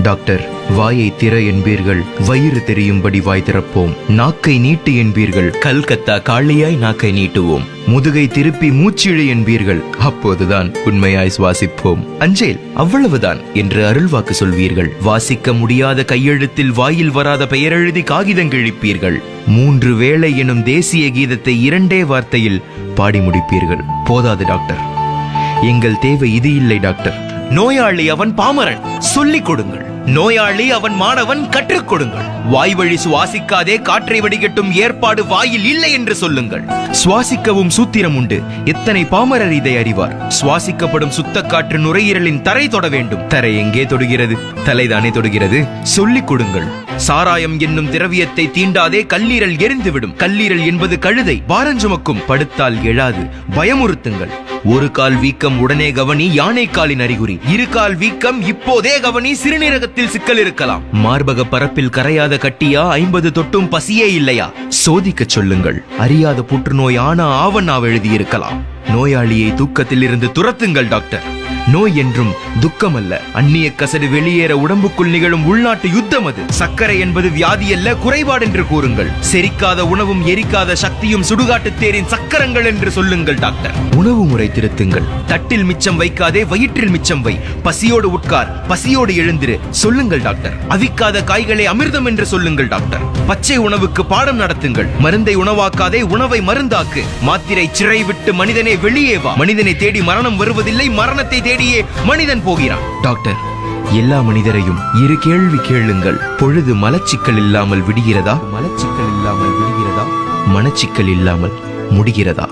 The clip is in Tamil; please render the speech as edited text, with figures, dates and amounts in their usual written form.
டாக்டர், வாயை திற என்பீர்கள், வயிறு தெரியும்படி வாய் திறப்போம். நாக்கை நீட்டு என்பீர்கள், கல்கத்தா காளியாய் நாக்கை நீட்டுவோம். முதுகை திருப்பி மூச்சிழு என்பீர்கள், அப்போதுதான் உண்மையாய் சுவாசிப்போம். அஞ்சேல், அவ்வளவுதான் என்று அருள்வாக்கு சொல்வீர்கள். வாசிக்க முடியாத கையெழுத்தில் வாயில் வராத பெயரெழுதி காகிதம் கிழிப்பீர்கள். 3 வேளை எனும் தேசிய கீதத்தை 2 வார்த்தையில் பாடி முடிப்பீர்கள். போதாது டாக்டர், எங்கள் தேவை இது இல்லை டாக்டர். நோயாளி அவன் பாமரன், சொல்லிக் கொடுங்கள். நோயாளி அவன் மாணவன், கற்றுக் கொடுங்கள். வாய் வழி சுவாசிக்காதே, காற்றை வடிகட்டும் ஏற்பாடு வாயில் இல்லை என்று சொல்லுங்கள். சுவாசிக்கவும் சூத்திரம் உண்டு, எத்தனை பாமரர் இதை அறிவார்? சுவாசிக்கப்படும் சுத்த காற்று நுரையீரலின் தரை தொட வேண்டும். தரை எங்கே தொடுகிறது? தலைதானே தொடுகிறது. சொல்லிக் கொடுங்கள். சாராயம் என்னும் திரவியத்தை தீண்டாதே, கல்லீரல் எரிந்துவிடும். கல்லீரல் என்பது கழுதை, பாரஞ்சுமக்கும். படுத்தால் எழாது, பயமுறுத்துங்கள். 1 கால் வீக்கம் உடனே கவனி, யானை காலின் அறிகுறி. 2 கால் வீக்கம் இப்போதே கவனி, சிறுநீரகத்தில் சிக்கல் இருக்கலாம். மார்பக பரப்பில் கரையாத கட்டியா? 50 தொட்டும் பசியே இல்லையா? சோதிக்க சொல்லுங்கள். அறியாத புற்றுநோய் ஆவணாவ் எழுதியிருக்கலாம். நோயாளியை தூக்கத்தில் இருந்து துரத்துங்கள் டாக்டர். நோய் என்றும் துக்கம் அல்ல, அந்நிய கசடு வெளியேற உடம்புக்குள் நிகழும் உள்நாட்டு யுத்தம் அது. சர்க்கரை என்பது வியாதி அல்ல, குறைபாடு என்று கூறுங்கள். செரிக்காத உணவும் எரிக்காத சக்தியும் சுடுகாட்டு தேரின் சக்கரங்கள் என்று சொல்லுங்கள் டாக்டர். உணவு முறை திருத்துங்கள். தட்டில் மிச்சம் வைக்காதே, வயிற்றில் மிச்சம் வை. பசியோடு உட்கார், பசியோடு எழுந்திரு சொல்லுங்கள் டாக்டர். அவிக்காத காய்களை அமிர்தம் என்று சொல்லுங்கள் டாக்டர். பச்சை உணவுக்கு பாடம் நடத்துங்கள். மருந்தை உணவாக்காதே, உணவை மருந்தாக்கு. மாத்திரை சிறை விட்டு மனிதனே வெளியே வா. மனிதனை தேடி மரணம் வருவதில்லை, மரணத்தை தேடியே மனிதன் போகிறான். டாக்டர், எல்லா மனிதரையும் 2 கேள்வி கேளுங்கள். பொழுது மலச்சிக்கல் இல்லாமல் விடுகிறதா? மனச்சிக்கல் இல்லாமல் முடிகிறதா?